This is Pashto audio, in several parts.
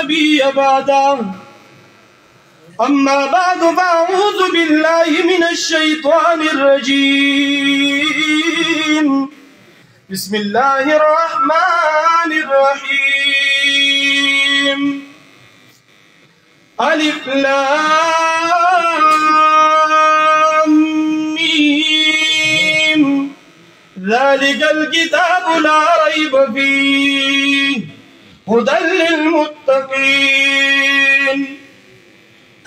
نبي بعده أما بعد فأعوذ بالله من الشيطان الرجيم بسم الله الرحمن الرحيم ألف لام ميم ذلك الكتاب لا ريب فيه هدى للمتقين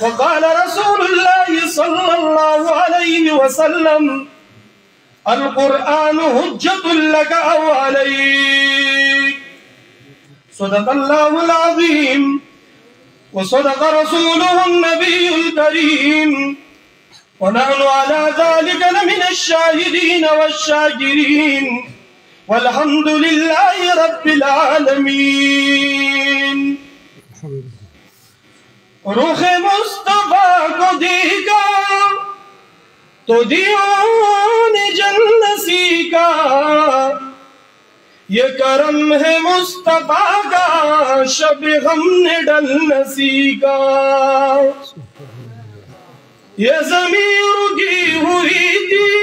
وقال رسول الله صلى الله عليه وسلم القرآن حجة لك أو عليك صدق الله العظيم وصدق رسوله النبي الكريم ونحن على ذلك لمن الشاهدين والشاكرين والحمد لله رب العالمین. روح مصطفیٰ کو دیکھا تو دیوں نے جنت سیکھا یہ کرم ہے مصطفیٰ کا شب غم نے ڈلنا سیکھا یہ زمین رکی ہوئی تھی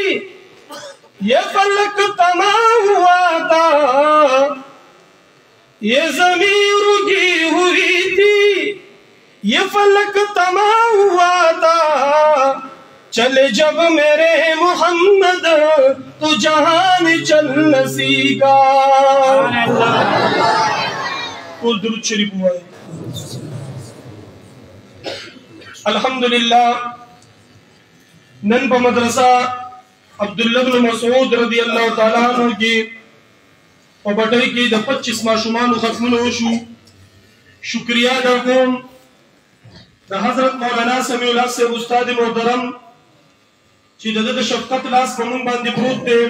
یہ فلک تمام ہوا تھا یہ زمین رکی ہوئی تھی یہ فلک تمام ہوا تھا چلے جب میرے محمد تو جہان چلنا سیکھا. قول درود شریف ہوا ہے. الحمدللہ نن پا مدرسہ عبداللہ بن مسعود رضی اللہ تعالیٰ عنہ کی پا بٹائی کی دا 25 معشومان ختمون ہوشو. شکریہ دا کوم دا حضرت مولانا سمیع اللہ سے استاد محترم چی دا شفقت لاس پمون باندی پروت دے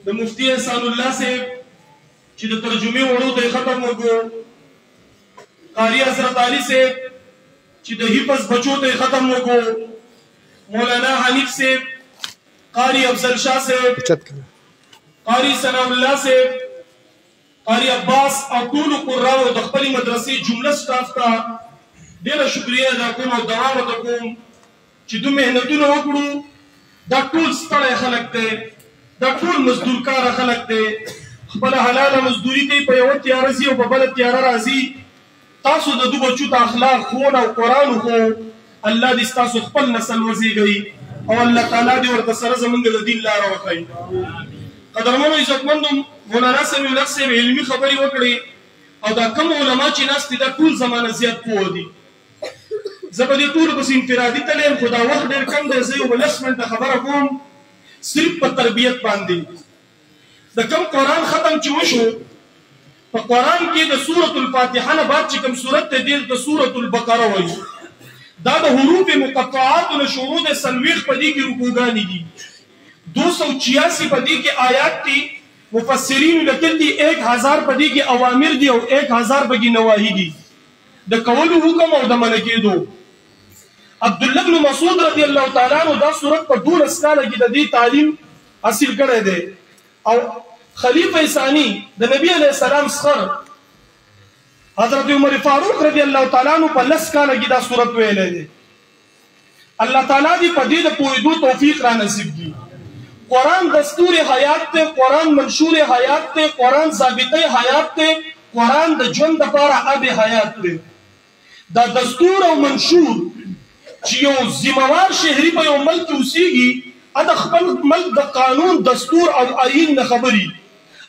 دا مفتی احسان اللہ سے چی دا ترجمے وڑو دے ختم ہو گو قاری حضرت علی سے چی دا حفظ بچو دے ختم ہو گو مولانا حنیف سے قاری افضل شاہ سے قاری ثناء اللہ سے قاری عباس اور طول قرآن و دخبری مدرسی جملہ سٹاف کا دیرہ شکریہ دا کوم و دوام دا کوم چی دو محنتون وکڑو دا ټول ستړی خلق دے دا ټول مزدورکار خلق دے خپل حلال مزدوری کوي په یو تیاره ځي او په بل تیاره راځي. تاسو د دو بچو ته اخلاق ښوونه او قرآن وښو الله دې ستاسو خپل نسل وزیږوي او الله تعالی دې ورته سره زمونږ د دین لاره وښیي. قدرمنو عزتمندو مولانا سمیع الله صاحب علمي خبرې وکړې او دا کم علما چې ناست دي دا ټول زمانه زیات پوه دي. زه به دې ټولو پسې انفرادي تللی خو دا وخت ډېر کم دی. زه یو 10 منټه خبره کوم صرف په تربیت باندې. د کم قرآن ختم چې وشو په قرآن کې د سورة الفاتحه نه بعد چې کوم سورت ته دې د سورة البقره وایي دا د حروف مقطعاتو نه شروع د 40 په دې کې رکوګانې دي 286 په دې کې آیات دي. مفسرین لیکل دي 1000 په دې کې اوامر دي او 1000 په کې نواهی دي د کولو حکم او د منع کېدو. عبداللہ بن مسعود رضی اللہ تعالیٰ عنہ دا صورت پر 12 کاله کې د دې تعلیم حاصل کړی دی او خلیفہ ثانی د نبی علیہ السلام څخه حضرت عمر فاروق رضی اللہ تعالیٰ عنہ په 10 کاله کې دا صورت ویلې دی. الله تعالیٰ دې په دې د پوهېدو توفیق را نصیب کړي. قرآن دستور حیات ته، قرآن منشور حیات ته، قرآن ضابطه حیات ته، قرآن د ژوند لپاره آب حیات دی. دا دستور او منشور چې یو ذمہوار شهري په یو ملک کې اوسېږي د خپل ملک د قانون دستور او آیین نه خبري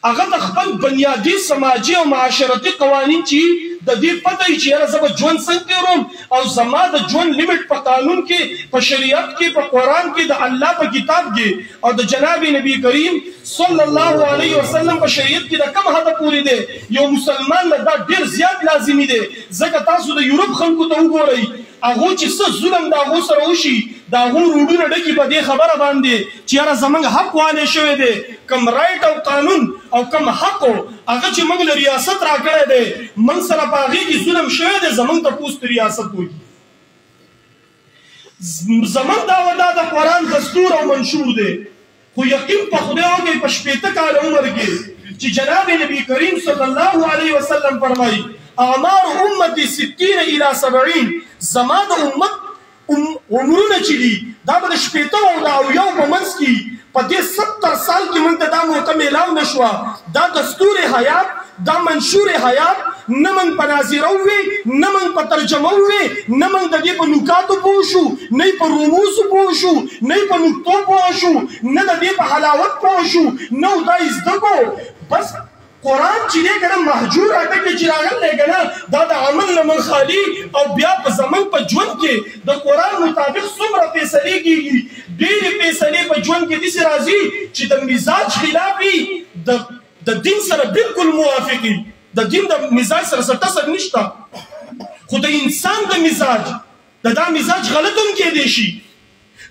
هغه د خپل بنیادي سماجي او معاشرتي قوانین چې د دې پته یې چې یاره زه به ژوند څنګه تېروم او زما د ژوند لیمټ په قانون کې په شریعت کې په قرآن کې د الله په کتاب کې او د جناب نبی کریم صلی الله علیه وسلم په شریعت کې د کم حده پورې دی یو مسلمان له دا ډېر زیات لازمي دی. ځکه تاسو د یورپ خلکو ته وګورئ هغو چې څه ظلم د هغو سره وشي د هغو روډونه ډکي په دې خبره باندې چې یاره زموږ حق والی شوی دی کم رایټ او قانون او کم حق هغه چې موږ له ریاست راکړی دی موږ سره په هغې کې ظلم شوی دی زموږ ته پوست ریاست وکړي. زموږ دا ودا د قرآن دستور او منشور دی خو یقین په خدای وکړئ په 80 کاله عمر کې چې جناب نبی کریم صلی الله علیه وسلم فرمایي اعمار امتی 60 الى 70 زما د امت عمرونه چې دي دا به د شپېته او د اویاو په منځ کې په دې 70 سال کې موږ ته دا موقع میلاو نه شوه دا دستور حیات دا منشور حیات نه موږ په ناظره ووې نه موږ په ترجمه ووې نه موږ د دې په نکاتو پوه شو نه په رموزو پوه شو نه په نکتو پوه شو نه د دې په حلاوت پوه شو نه دا زده کو بس قرآن چې دی که نه محجور اټکې چې راغلی که نه دا د عمل نه من خالي او بیا په زموږ په ژوند کې د قرآن مطابق څومره فیصلې کېږي ډېرې فیصلې په ژوند کې داسې راځي چې د مزاج خلاف وي د دین سره بالکل موافق وي د دین د مزاج سره څه ټسر نشته خو د انسان د مزاج دا مزاج غلط هم کېدی شي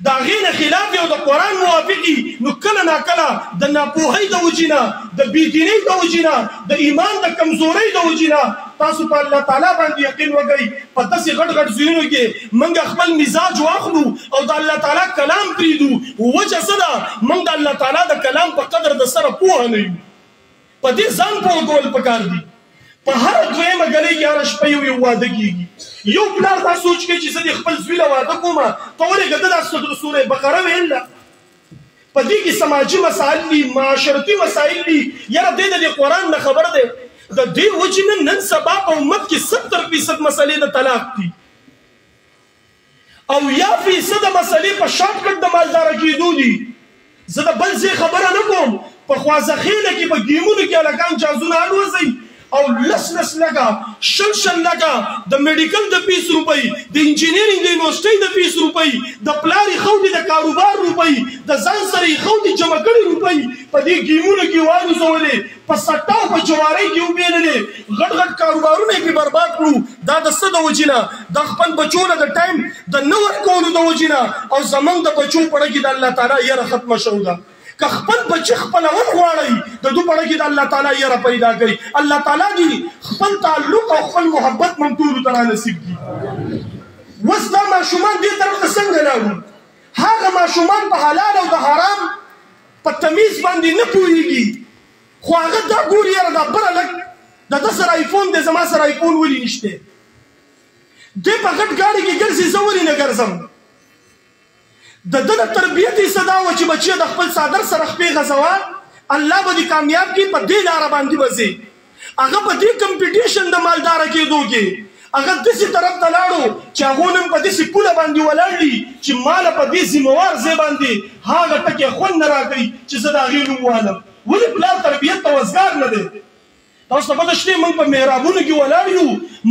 دا غینه خلاف او د قرآن موافقي نو کله ناکله د ناپوهۍ د وجې نه د بېدینۍ د وجې نه د ایمان د کمزورۍ د وجې نه تاسو په الله تعالی باندې یقین وکړئ په داسې غټ غټ ځایونو کې موږ خپل مزاج واخلو او د الله تعالی کلام پرېږدو وجه څه ده موږ د الله تعالی د کلام په قدر د سره پوهه نه یو په دې ځان پوه کول پکار دي په هره دویمه ګلۍ کې هره شپه یو واده کېږي یو پلار دا سوچ کوي چې زه د خپل زوی له واده کومه ته ولې ګده دا سورې بقره ویل ده په دې کې سماجي مسایل دي معاشرتي مسایل دي یاره دی د قرآن نه خبر دی د دې وجې نه نن سبا په امت کې 70% مسلې د طلاق دي او 1% مسلې په شارټکټ د مالداره کېدو دي زه د بل ځای خبره نه کوم په خوازخېله کې په ګیمونو کې هلکان جازونه الوځئ او لس لگا شل لگا د میډیکل د 20 روپۍ د انجینرینګ د یونیورسيټۍ د 20 روپۍ د پلاری خودي د کاروبار روپۍ د ځان سره خودي جمع کړي روپۍ په دې ګیمونو کې وانځولې په سټاو په جوارۍ کې وبېللې غټ غټ کاروبارونه کې برباد کړو دا د څه د وجې نه د خپل بچو نه د ټایم د نه ورکولو د وجې نه او زمونږ د بچو پړه کې د الله تعالی یره ختمه شوه ده که خپل بچی خپلول غواړئ د دو پړه کې د الله تعالی یره پیدا کړئ الله تعالی دې خپل تعلق او خپل محبت موږ ټولو ته رانصیب کړي اوس دا ماشومان دې طرف ته څنګه لاړو هغه ماشومان په حلال او د حرام په تمیز باندې نه پوهېږي خو هغه دا ګوري یاره دا بل هلک د ده سره آیفون دی زما سره آیفون ولې نشته دی په غټ ګاډي کې ګرځي زه ولې نه ګرځم د ده د تربیت یې څه دا وه چې بچیه د خپل څادر سره خپې غځوه الله به دې کامیاب کړي په دې لاره باندې به ځې هغه په دې کمپټیشن د مالداره کېدو کې هغه داسې طرف ته لاړو چې هغو نن په داسې پوله باندې ولاړ دي چې ماله په دې ذمهوار ځای باندې هغه ټکې خوند نه راکوي چې زه د هغې نوم والم ولې پلار تربیت ته وزګار نه دی تاسو ته پته شته موږ په محرابونو کې ولاړ یو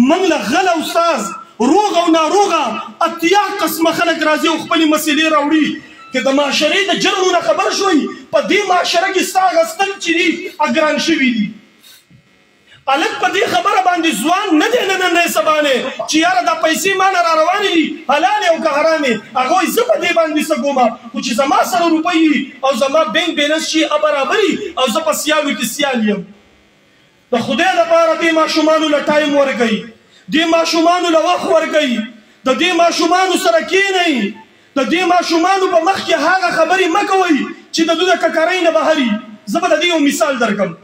موږ له غل او استاذ روغ او ناروغه اتیا قسمه خلک راځي او خپلې مسلې راوړي که د معاشرې د جرمو نه خبر شوئ په دې معاشره کې ستا اخیستل چې دي اګران شوي دي هلک په دې خبره باندې ځوان نه دی نننی سبانې چې یاره دا پیسې ما نه را روانې دي حلالې او که حرامې هغه وایي زه په دې باندې څه کومه خو چې زما سره روپۍ وي او زما بینک بیلنس شي برابري او زه په سیالو کې سیال یم د خدای لپاره دې ماشومانو له ټایم ورکوئ دې ماشومانو له وخت ورکوئ د دې ماشومانو سره کښېنئ د دې ماشومانو په مخ کې هغه خبرې مه کوئ چې د دوی د ککرۍ نه بهر وي زه به د دې یو مثال درکړم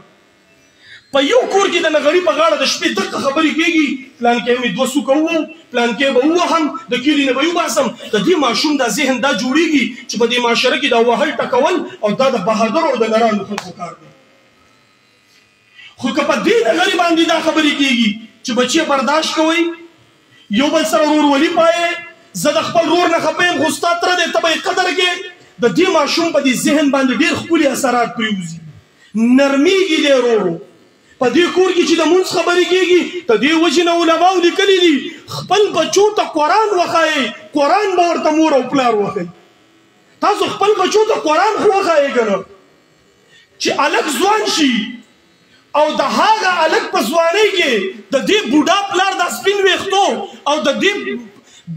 په یو کور کې د نغري په غاړه د شپې دقه خبرې کېږي پلانکې مې 2 سوکه ووم پلانکې به ووهم د کلي نه به وباسم د دې ماشوم دا ذهن دا جوړېږي چې په دې معاشره کې دا وهل ټکول او دا د بهادرو او د نرانو خلکو کار دی خو که په دې نغري باندې دا خبرې کېږي چې بچیه برداشت کوئ یو بل سره ورورولي پایې زه د خپل رور نه خفه یم خو ستا تره دی ته به یې قدر کې د دې ماشوم په دې ذهن باندې ډېر ښکلي اثرات پرېوځي نرمېږي دی ورو په دې کور کې چې د مونځ خبرې کېږي د دې وجې نه علماو لیکلي دي خپل بچو ته قرآن وښایئ قرآن به ورته مور او پلار وښایي تاسو خپل بچو ته قرآن خو وښایئ که نه چې هلک ځوان شي او د هغه هلک په ځوانۍ کې د دې بوډا پلار دا سپین ویښتو او د دې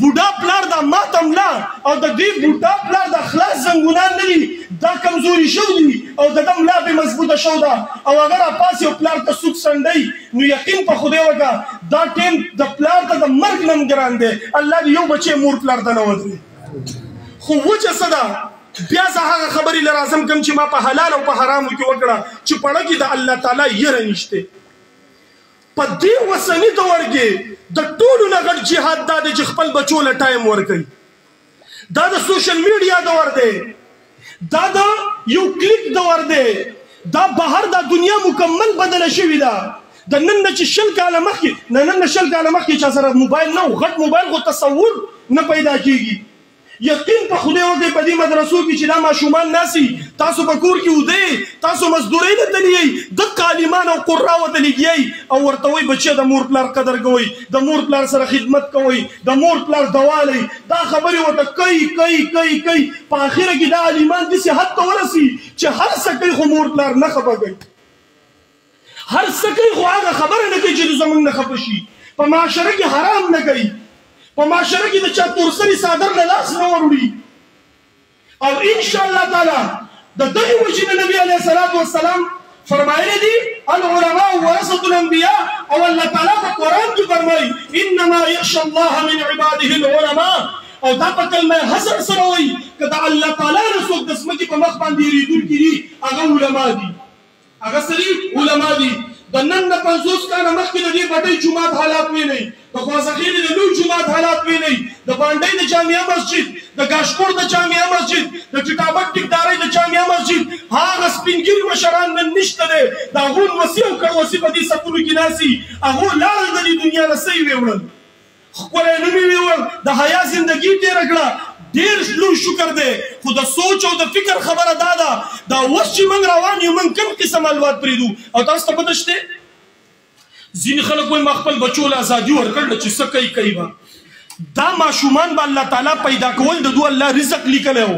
بوډا پلار دا ماتم لا او د دې بوډا پلار دا خلاص زنګونان نه دي دا کمزوري شو دي او د ده ملا بې مضبوطه شو ده او اگر پاس یو پلار ته څوک سنډئ نو یقین په خدای وکړه دا ټیم د پلار ته د مرګ نه هم ګران دی الله دې یو بچی مور پلار ته نه ودرې خو وجه څه ده بیا زه هغه خبرې له راځم کوم چې ما په حلال او په حرامو کې وکړه چې پړه کې د الله تعالی یره نشته په دې وسني دور کې د ټولو نه غټ جهاد دا دی چې خپل بچو له ټایم ورکوي دا د سوشل میډیا دور دی دا د یو کلیک دور دی دا بهر د دنیا مکمل بدله شوې ده د نن نه چې 20 کاله مخکې نن نه 20 کاله مخکې چا سره موبایل نه و غټ موبایل خو تصور نه پیدا کېږي یقین په خدای وکړئ په دې مدرسو کې چې دا ماشومان ناسي تاسو په کور کې ودی تاسو مزدورۍ نه تللی دغه عالمان او قرا ورته لګیئ او ورته وایي بچیه د مور پلار قدر کوئ د مور پلار سره خدمت کوئ د مور پلار دوالی دا خبرې ورته کوي په اخره کې دا عالمان داسې حد ته ورسي چې هر څه کوي خو مور پلار نه خفه کوي هر څه کوي خو هغه خبره نه کوي چې زموږ نه خفه شي په معاشره کې حرام نه کوي په معاشره کې د چا تورسري صادر له لاس نه وروړي او ان شاء الله تعالی د دغه وجه نبی علیه الصلاۃ والسلام فرمایلی دي العلماء ورثه الانبیاء او الله تعالی په قران کې فرمایي انما یخشى الله من عباده العلماء او دا په کلمه حسن سره وایي کدا الله تعالی رسول د سمجي په مخ باندې ریدونکي دي هغه علما دي هغه سړي علما دي د نن د 50 کاله مخکې د دې بټۍ جومات حالات وینئ د خوازخېلې د لوی جومات حالات وینئ د بانډۍ د جامعه مسجد د ګاشکور د جامعه مسجد د ټیټابک ټیکدارۍ د جامعه مسجد هغه سپینګیري مشران نن نشته دی د هغو نوسي او کړوسي په دې صفونو کې ناسي هغو لاړل د دې دنیا نه څه یې ویوړل ښکلی نوم یې ویوړ د حیا زندګي تېره کړه ډېر لوی شکر دی خو د سوچ او د فکر خبره دا ده دا اوس چې موږ روان یو موږ کوم قسم الواد پرېږدو او تاسو ته پته شته ځینې خلک وایي ما خپل بچو له ازادي ورکړله چې څه کوي به دا ماشومان به الله تعالی پیدا کول د دوی الله رزق لیکلی و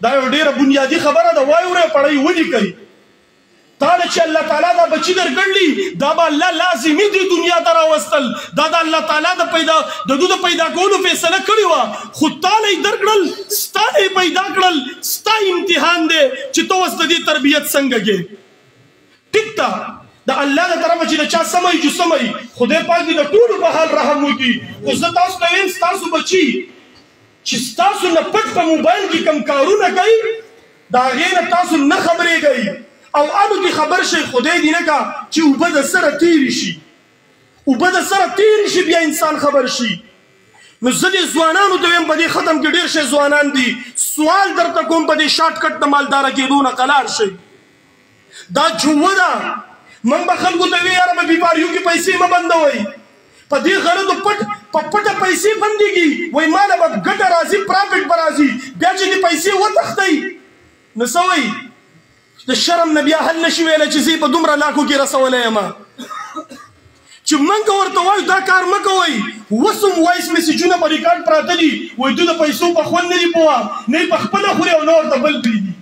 دا یو ډېره بنیادي خبره ده وایي وری پړی ولیکئ تا چې الله تعالی دا بچی درکړلی دا به الله لازمي دې دنیا ته راوستل دا د الله تعالی د دوی د پیدا کولو فیصله کړې وه خو تا له یې درکړل ستا نه یې پیدا کړل ستا امتحان دی چې ته اوس د دې تربیت څنګه کې ټیک ته د الله د طرفه چې د چا سمئ چې سمئ خدای پاک دې د ټولو په حال رحم وکړي خو زه تاسو ته ویم ستاسو بچي چې ستاسو نه پټ په موبایل کې کوم کارونه کوي د هغې نه تاسو نه خبرېږئ او انو کې خبر شي خدای دې نه کا چې اوبه د سره تیری شي اوبه د سره تیری شي بیا انسان خبر شي نو زه دې ځوانانو ته وایم په دې ختم کې ډېر شي ځوانان دي سوال درته کوم په دې شارټ کټ د مالداره کېدو نه قلار شي دا جوه ده من به خلکو ته وی یاره په بیماریو کې پیسې مه بندوئ په دې غرضو په پټه پیسې بندېږي وایي ما له به ګټه راځي پرافټ به راځي بیا چې دې پیسې وتښتئ نو څه وایي د شرم نه بیا حل نشي ویلی چې زه په دومره لاکو کې رسولی یم چې موږ ورته وایو دا کار مه کوئ اوس هم وایس میسیجونه په ریکارډ پراته دي وایي دوی د پیسو په خوند نه دي پوه نه یې په خپله خوري او نه ورته بل پرېږدي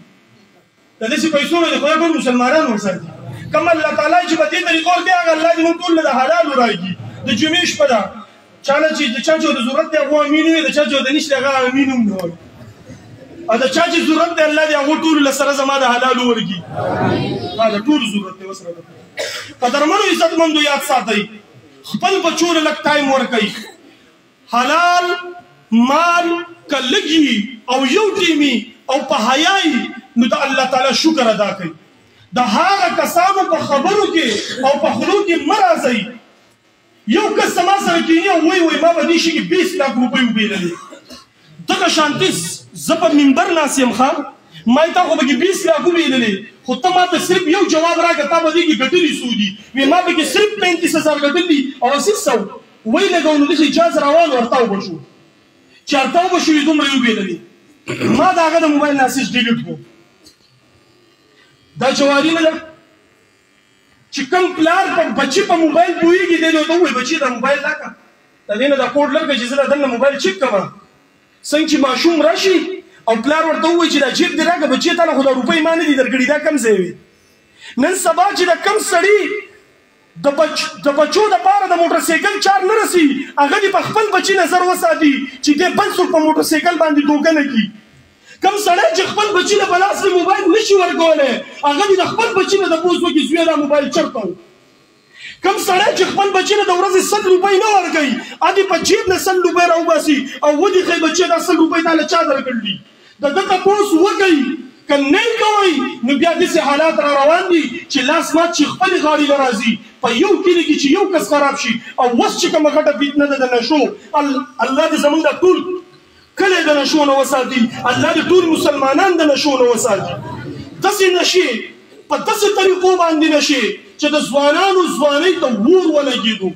د داسې پیسو نه د خدای ټول مسلمانان ورساتي کوم الله تعالی چې په دې طریقو ورکوي هغه الله دې موږ ټول له د حلالو راکړي د جمعې شپه ده چا نه چې د چا چې د ضرورت دی هغه امین وي د چا چې د نشته هغه امین هم نه وایي او د چا چې ضرورت دی الله دې هغو ټولو له سره زما د حلالو ورکړي د ټولو ضرورت دی وسره قدرمنو عزتمندو یاد ساتئ خپل بچو له لږ ټایم ورکئ حلال مال که لږ او یو ټیمي او په حیایي نو د الله تعالی شکر ادا کوئ د هغه کسانو په خبرو کې او په خولو کې مه راځئ یو کس زما سره کیني او وایي ما به دې شي کې 20 لاک روپۍ وبېللې دغه شانتي زه په منبر ناست یم ښه ما یې تا خو پکې 20 لاک وبېللې خو ته ما ته صرف یو جواب راکړه تا به دې کې ګټلي څو دي وایي ما پکې صرف 35,000 ګټلي او 800 وایي لږ نو داسې جاز روان ورته وبه شو چې ورته وبه شو یې دومره یې وبېللې ما د هغه د موبایل ناسج ډیلیټ کړو دا جواري نه ده چې کوم پلار په بچي په موبایل پوهېږي دی نو ته ووایي بچي دا موبایل راکړه د دې نه دا کوډ لرکړه چې زه دا دننه موبایل چیک کړم څنګه چې ماشوم راشي او پلار ورته ووایي چې دا جیب دې راکړه بچي تا نه خو دا روپۍ ما نه دي درکړي دا کم ځای وي نن سبا چې د کم سړي د بچو دپاره د موټر سایکل چار نه رسي هغه دې په خپل بچي نظر وساتي چې دی بل څوک په موټر سایکل باندې دوکه نه کړي کم سړی چې خپل بچي له په لاس کې موبایل نشي ورکولی هغه دې د خپل بچي نه تپوس وکړي زویه دا موبایل چېرته و کم سړی چې خپل بچي نه د ورځې 100 روپۍ نه ورکوي ادې په جیب نه 100 روپۍ راوباسي او ودې ښایي بچي دا 100 روپۍ تا له چا درکړلي د ده تپوس وکئ که نه یې کوئ نو بیا داسې حالات را روان دي چې لاس مات چې خپلې غاړې له راځي په یو کلی کې چې یو کس خراب شي او وس چې کومه غټه فتنه ده د نشو الله دې زمونږ د ټول کلی د نشو نه وساتي الله دې ټول مسلمانان د نشو نه وساتي داسې نشي په داسې طریقو باندې نشي چې د ځوانانو ځوانۍ ته ور ولګېدو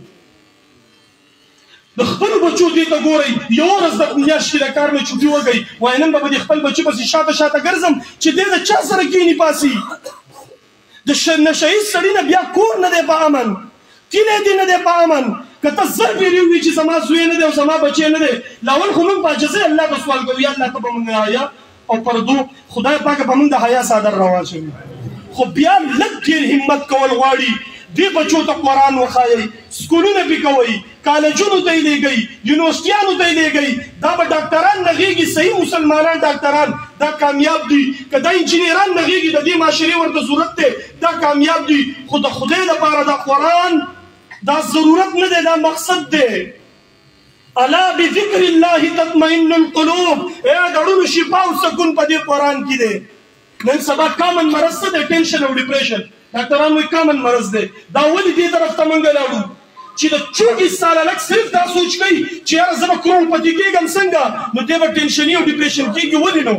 د خپل بچو دې ته ګورئ یو ورځ د میاشتې د کار نه چوټي وګئ وایي نن به د خپل بچي پسې شاته شاته ګرځم چې دې د چا سره کښېني پاسي د نشهیي سړي نه بیا کور نه دی په امن کلی دې نه دی په امن که ته زر پیرې ووایي چې زما زوی نه دی او زما بچی نه دی لاول خو موږ په عاجزۍ الله ته سوال کوو یا الله ته به موږ حیا او پردو خدای پاکه په موږ د حیا څادر راواچوي خو بیا لږ ډېر همت کول غواړي دې بچو ته قرآن وښایئ سکولونه پې کوئ کالجونو ته یې لېږئ یونیورسټیانو ته یې لېږئ دا به ډاکټران نغېږي صحیح مسلمانان ډاکټران دا کامیاب دي که دا انجینران نغېږي د دې معاشرې ورته ضرورت دی دا کامیاب دي خو د خدای لپاره دا قرآن دا ضرورت نه دی دا مقصد دی الا بذکر الله تطمئن القلوب د زړونو شفا او سکون په دې قرآن کې دی نن سبا کامن مرض څه دی ټینشن او ډپریشن ډاکټران وایي کامن مرض دی دا ولې دې طرف ته موږ لاړو چې د 24 ساله لږ صرف دا سوچ کوي چې یاره زه به کروڑپتی کېږم څنګه نو دی به ټینشني او ډپریشن کېږي ولې نو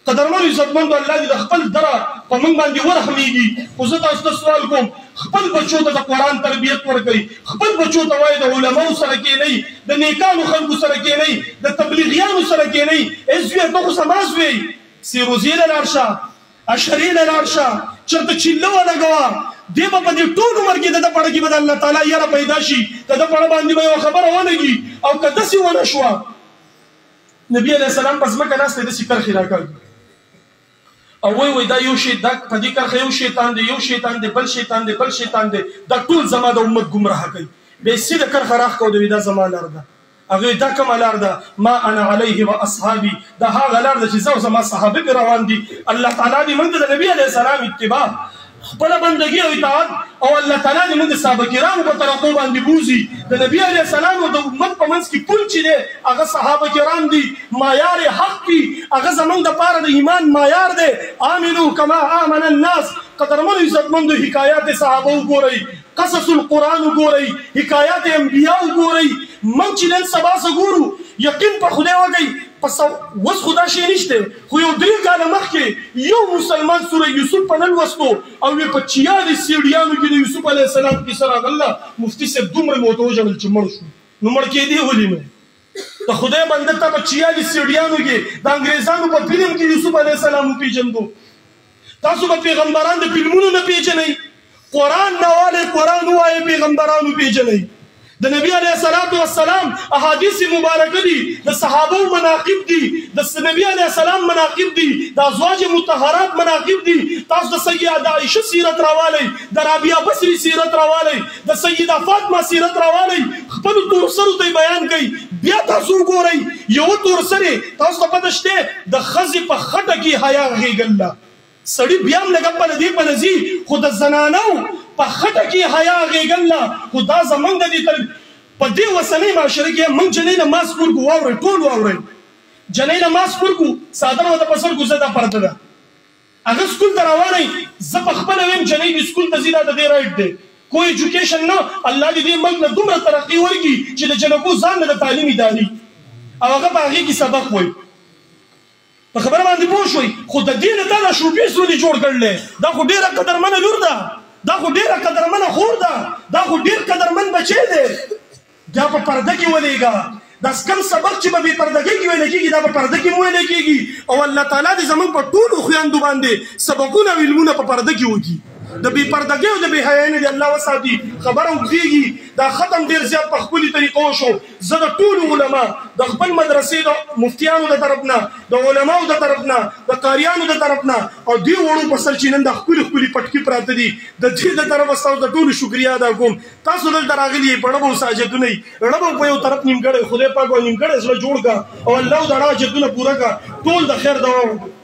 قدرمنو عزتمندو الله دې د خپل دره په موږ باندې ورحمېږي خو زه تاسو ته سوال کوم خپل بچو ته د قرآن تربیت ورکوئ خپل بچو ته وایي د علماو سره کېنئ د نیکانو خلکو سره کېنئ د تبلیغیانو سره کېنئ ای زویه ته خو زما زوی سیروزې له لاړ شه اشرې له لاړ شه چېرته چیله ولګوه دی به په دې ټول عمر کې د ده پړه کې به د الله تعالی یاره پیدا شي د ده پړه باندې به یوه خبره ولګي او که داسې ونه شوه نبي علیه السلام په ځمکه ناست دی داسې کرښې راکاږي او وایي دا یو شی دا په دې کرښه یو شیطان دی یو شیطان دی بل شیطان دی بل شیطان دی دا ټول زما د امت ګمراه کوي بیا یې سیده کرښه راښکو دوی دا زما لار ده هغوی دا کومه لار ده ما انا علیه و اصحابي دا هغه لار ده چې زه او زما صحابه پرې روان دي الله تعالی دې موږ ته د نبي علیه السلام اتباع خپله بندګي او اطاعت او الله تعالی دې موږ د صحابه کرامو په طریقو باندې بوځي د نبي علیه السلام او د امت په منځ کې پل چې دی هغه صحابه کرام دي معیار حق دي هغه زموږ دپاره د ایمان معیار دی آمنو کما آمن الناس قدرمنو عزتمندو حکایات صحابه وګورئ قصص القرآن وګورئ حکایات انبیا وګورئ موږ چې نن سبا څه ګورو یقین په خدای وکئ اوس خو دا شی نشته خو یو 3 کاله مخکې یو مسلمان سوره یوسف په نن وستو او یې په 46 سیډیانو کې د یوسف علیه السلام کیسه راغله مفتي صاحب دومره موته وژړل چې مړ شو نو مړ کېدی ولې نو د خدای بنده ته په 46 سیډیانو کې د انګریزانو په فلم کې یوسف علیه السلام وپېژندو تاسو به پیغمبران د فلمونو نه پېژنئ قرآن نه والئ قرآن ووایئ پیغمبران وپېژنئ د نبی علیه الصلاة والسلام احادیث مبارکه دي د صحابو مناقب دي د نبی علیه السلام مناقب دي د ازواج مطهرات مناقب دي تاسو د سیده عایشه سیرت راوالی د رابعه بصري سیرت راوالی د سیده فاطمه سیرت راوالی خپلو تورسرو ته بیان کوي بیا تاسو وګورئ یو تورسرې تاسو ته پته شته د ښځې په خټه کې حیا غېږله سړي بیا هم لږه په دې په نځي خو د زنانو په خټه کې حیا غېږله خو دا زموږ د دې په دې اوسنۍ معاشره کې موږ جنۍ نه ماسک ورکو واورئ ټول واورئ جنۍ نه ماسک ورکو څادر ورته په سر کړو زه دا پرده ده هغه سکول ته روانئ زه په خپله ویم جنۍ دې سکول ته ځي دا د دې رایټ دی کو ایجوکیشن نه الله دې دې ملک نه دومره ترقي ورکړي چې د جنکو ځان نه د تعلیم اداري او هغه په هغې کې سبق وایي په خبره باندې پوه شوئ خو د دې نه دا د شوبیس ولې جوړ کړلی دا خو ډېره قدرمنه لور ده دا خو ډېره قدرمنه خور ده دا خو ډېر قدرمن بچی دی دا په پرده کې ولېږه دا کم سبق چې به بې پردګۍ کې ویلی کېږي دا په پرده کې مو ویلی کېږي او الله تعالی دې زموږ په ټولو خویندو باندې سبقونه او علمونه په پرده کې وکړي د بې پردګۍ او د بې حیایۍ نه دې الله وساتي خبره اوږدېږي دا ختم ډېر زیات په خپلې طریقو شو زه د ټولو علما د خپل مدرسې د مفتیانو د طرف نه د علماو د طرف نه د قاریانو د طرف نه او دې وړو په سر چې نن دا ښکلي ښکلي پټکي پراته دي د دې د طرفه ستاسو د ټولو شکریا ادا کوم تاسو دلته راغلي یئ په ړبو ساجتونه یئ ړبو په یو طرف نیمګړی خدای پاک به نیمګړی زړه جوړ کړه او الله د اړه حاجتونه پوره کړه ټول د خیر دوا وکړو